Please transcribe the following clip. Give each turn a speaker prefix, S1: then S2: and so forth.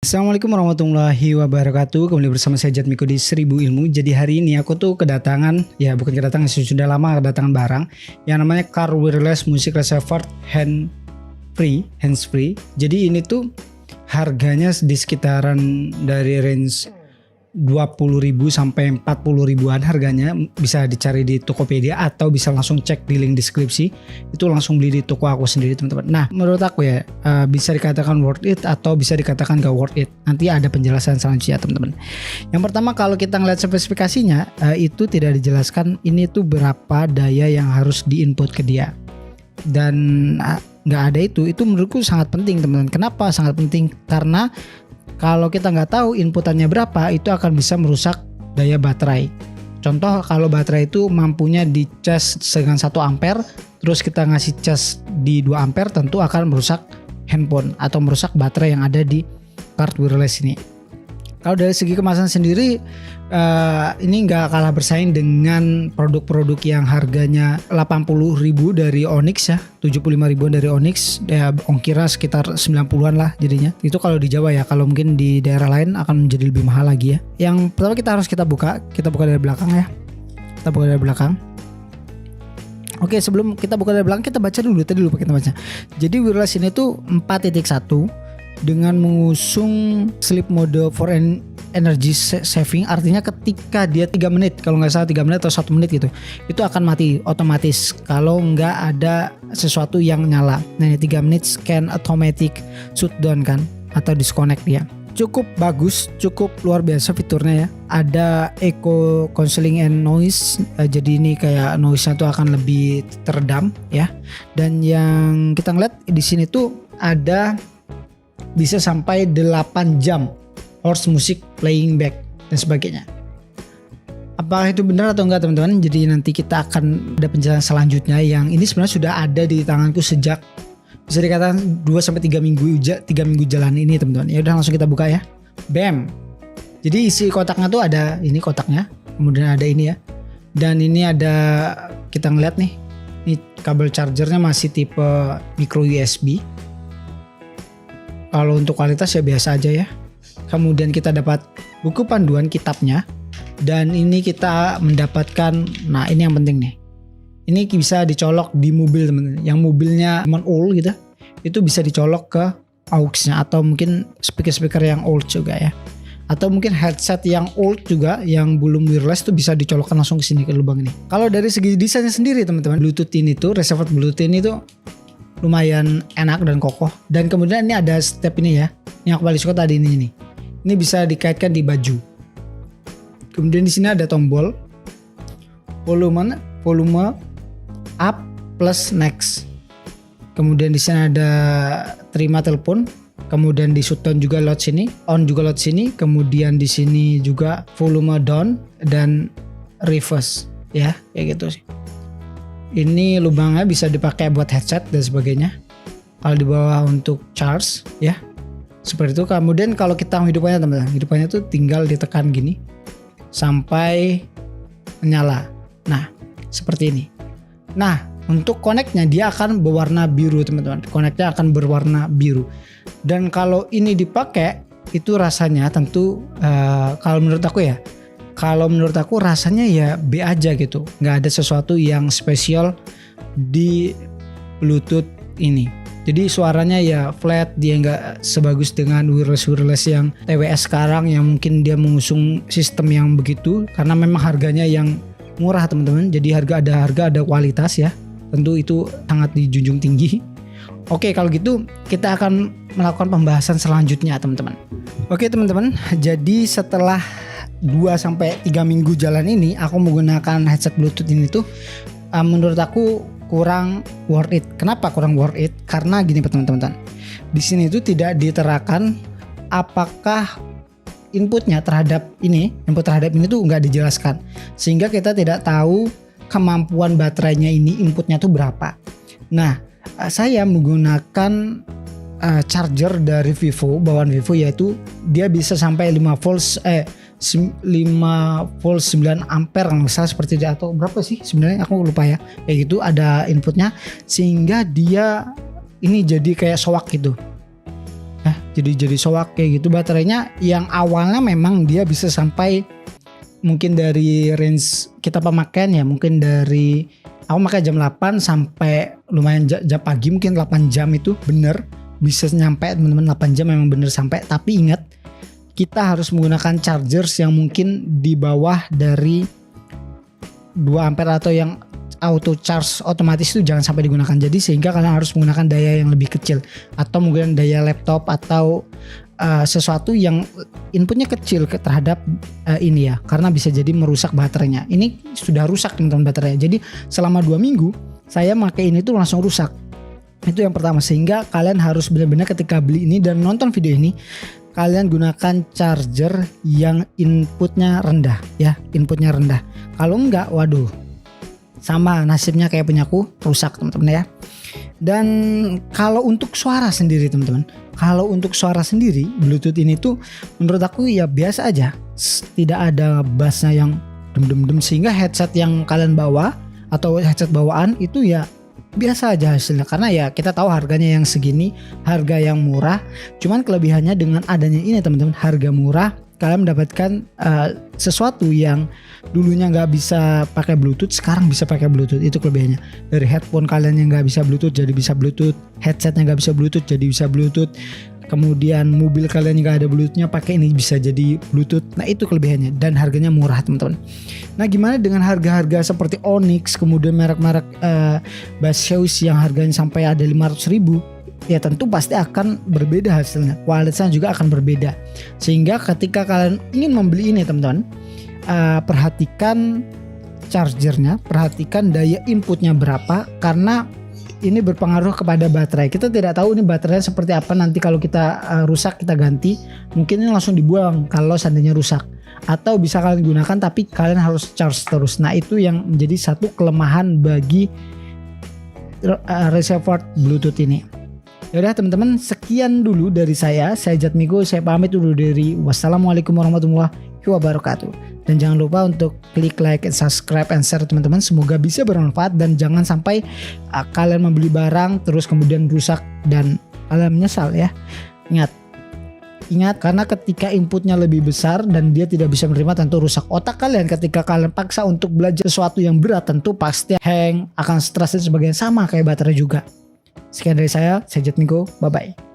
S1: Assalamualaikum warahmatullahi wabarakatuh. Kembali bersama saya Jatmiko di 1000 Ilmu. Jadi hari ini aku tuh kedatangan, ya bukan kedatangan sih, sudah lama kedatangan barang yang namanya Car Wireless Music Receiver hands free. Jadi ini tuh harganya di sekitaran dari range 20.000 sampai 40.000-an harganya. Bisa dicari di Tokopedia atau bisa langsung cek di link deskripsi. Itu langsung beli di toko aku sendiri, teman-teman. Nah, menurut aku ya bisa dikatakan worth it atau bisa dikatakan gak worth it. Nanti ada penjelasan selanjutnya, teman-teman. Yang pertama, kalau kita ngeliat spesifikasinya, itu tidak dijelaskan ini tuh berapa daya yang harus diinput ke dia. Dan nggak ada itu menurutku sangat penting, teman-teman. Kenapa sangat penting? Karena kalau kita nggak tahu inputannya berapa, itu akan bisa merusak daya baterai. Contoh, kalau baterai itu mampunya dicas dengan 1 ampere, terus kita ngasih cas di 2 ampere, tentu akan merusak handphone atau merusak baterai yang ada di card wireless ini. Kalau dari segi kemasan sendiri, ini nggak kalah bersaing dengan produk-produk yang harganya 80.000 dari Onyx ya, 75.000 dari Onyx, ya ongkirnya sekitar 90-an lah jadinya. Itu kalau di Jawa ya, kalau mungkin di daerah lain akan menjadi lebih mahal lagi ya. Yang pertama kita buka dari belakang ya. Kita buka dari belakang. Oke, sebelum kita buka dari belakang, kita baca dulu, tadi lupa kita baca. Jadi wireless ini tuh 4.1 dengan mengusung sleep mode for energy saving, artinya ketika dia 3 menit, kalau nggak salah 3 menit atau 1 menit gitu, itu akan mati otomatis kalau nggak ada sesuatu yang nyala. Nah, ini 3 menit scan automatic shutdown kan, atau disconnect dia. Cukup bagus, cukup luar biasa fiturnya ya. Ada echo counseling and noise, jadi ini kayak noise-nya tuh akan lebih teredam ya. Dan yang kita ngeliat di sini tuh ada bisa sampai 8 jam horse music playing back dan sebagainya. Apakah itu benar atau enggak, teman-teman? Jadi nanti kita akan ada penjelasan selanjutnya, yang ini sebenarnya sudah ada di tanganku sejak bisa dikatakan 2-3 minggu jalan ini, teman-teman. Ya udah, langsung kita buka ya. Bam. Jadi isi kotaknya tuh ada ini kotaknya, kemudian ada ini ya. Dan ini ada, kita ngeliat nih, ini kabel chargernya masih tipe micro USB. Kalau untuk kualitas ya biasa aja ya. Kemudian kita dapat buku panduan kitabnya. Dan ini kita mendapatkan, nah ini yang penting nih. Ini bisa dicolok di mobil, teman-teman. Yang mobilnya old gitu, itu bisa dicolok ke aux-nya. Atau mungkin speaker-speaker yang old juga ya. Atau mungkin headset yang old juga, yang belum wireless tuh bisa dicolokkan langsung ke sini, ke lubang ini. Kalau dari segi desainnya sendiri, teman-teman, Bluetooth ini tuh, receiver Bluetooth ini tuh lumayan enak dan kokoh. Dan kemudian ini ada step ini ya, yang aku paling suka tadi ini. Ini bisa dikaitkan di baju. Kemudian di sini ada tombol volume up plus next. Kemudian di sini ada terima telepon. Kemudian di shutdown juga lewat sini, on juga lewat sini. Kemudian di sini juga volume down dan reverse ya, kayak gitu sih. Ini lubangnya bisa dipakai buat headset dan sebagainya. Kalau di bawah untuk charge ya, seperti itu. Kemudian kalau kita hidupannya, teman-teman, hidupannya tuh tinggal ditekan gini sampai menyala. Nah, seperti ini. Nah, untuk connect-nya dia akan berwarna biru, teman-teman. Connect-nya akan berwarna biru. Dan kalau ini dipakai, itu rasanya tentu kalau menurut aku ya, rasanya ya B aja gitu. Nggak ada sesuatu yang spesial di Bluetooth ini. Jadi suaranya ya flat, dia nggak sebagus dengan wireless yang TWS sekarang, yang mungkin dia mengusung sistem yang begitu. Karena memang harganya yang murah, teman-teman. Jadi harga ada kualitas ya. Tentu itu sangat dijunjung tinggi. Oke, kalau gitu kita akan melakukan pembahasan selanjutnya, teman-teman. Oke, teman-teman. Jadi setelah 2-3 minggu jalan ini, aku menggunakan headset Bluetooth ini tuh menurut aku kurang worth it. Kenapa kurang worth it? Karena gini, teman-teman. Di sini itu tidak diterakan apakah input terhadap ini tuh nggak dijelaskan, sehingga kita tidak tahu kemampuan baterainya ini, inputnya tuh berapa. Nah, saya menggunakan charger dari Vivo, bawaan Vivo, yaitu dia bisa sampai 5 volt 9 ampere misalnya, seperti itu, atau berapa sih sebenarnya aku lupa ya, kayak gitu ada inputnya, sehingga dia ini jadi kayak soak gitu. jadi soak kayak gitu. Baterainya yang awalnya memang dia bisa sampai mungkin dari range kita pemakaian ya, mungkin dari aku pakai jam 8 sampai lumayan jam pagi, mungkin 8 jam itu bener bisa nyampe teman-teman. 8 jam memang bener sampai. Tapi ingat, kita harus menggunakan chargers yang mungkin di bawah dari 2 ampere atau yang auto charge otomatis itu jangan sampai digunakan. Jadi sehingga kalian harus menggunakan daya yang lebih kecil atau mungkin daya laptop atau sesuatu yang inputnya kecil terhadap ini ya, karena bisa jadi merusak baterainya. Ini sudah rusak teman-teman baterainya. Jadi selama 2 minggu saya pakai ini tuh langsung rusak. Itu yang pertama, sehingga kalian harus benar-benar ketika beli ini dan nonton video ini kalian gunakan charger yang inputnya rendah ya, inputnya rendah. Kalau enggak, waduh, sama nasibnya kayak punyaku, rusak teman-teman ya. Dan kalau untuk suara sendiri teman-teman, kalau untuk suara sendiri Bluetooth ini tuh menurut aku ya biasa aja, tidak ada bassnya yang dem sehingga headset yang kalian bawa atau headset bawaan itu ya biasa aja hasilnya, karena ya kita tahu harganya yang segini, harga yang murah. Cuman kelebihannya dengan adanya ini teman-teman, harga murah, kalian mendapatkan sesuatu yang dulunya nggak bisa pakai Bluetooth, sekarang bisa pakai Bluetooth. Itu kelebihannya. Dari headphone kalian yang nggak bisa Bluetooth jadi bisa Bluetooth, headsetnya nggak bisa Bluetooth jadi bisa Bluetooth. Kemudian mobil kalian nggak ada Bluetoothnya, pakai ini bisa jadi Bluetooth. Nah itu kelebihannya dan harganya murah teman-teman. Nah gimana dengan harga-harga seperti Onyx, kemudian merek-merek Bass Shoes yang harganya sampai ada 500.000? Ya tentu pasti akan berbeda hasilnya, kualitasnya juga akan berbeda. Sehingga ketika kalian ingin membeli ini teman-teman, perhatikan chargernya, perhatikan daya inputnya berapa, karena ini berpengaruh kepada baterai. Kita tidak tahu ini baterainya seperti apa, nanti kalau kita rusak kita ganti, mungkin ini langsung dibuang kalau seandainya rusak. Atau bisa kalian gunakan tapi kalian harus charge terus. Nah itu yang menjadi satu kelemahan bagi Resevert Bluetooth ini. Yaudah teman-teman, sekian dulu dari saya Jatmiko, saya pamit dulu dari wassalamualaikum warahmatullahi wabarakatuh. Dan jangan lupa untuk klik like, subscribe, and share teman-teman. Semoga bisa bermanfaat dan jangan sampai kalian membeli barang terus kemudian rusak dan kalian menyesal ya. Ingat karena ketika inputnya lebih besar dan dia tidak bisa menerima, tentu rusak otak kalian. Ketika kalian paksa untuk belajar sesuatu yang berat, tentu pasti hang, akan stres dan sebagainya, sama kayak baterai juga. Sekian dari saya Jatmiko, bye bye.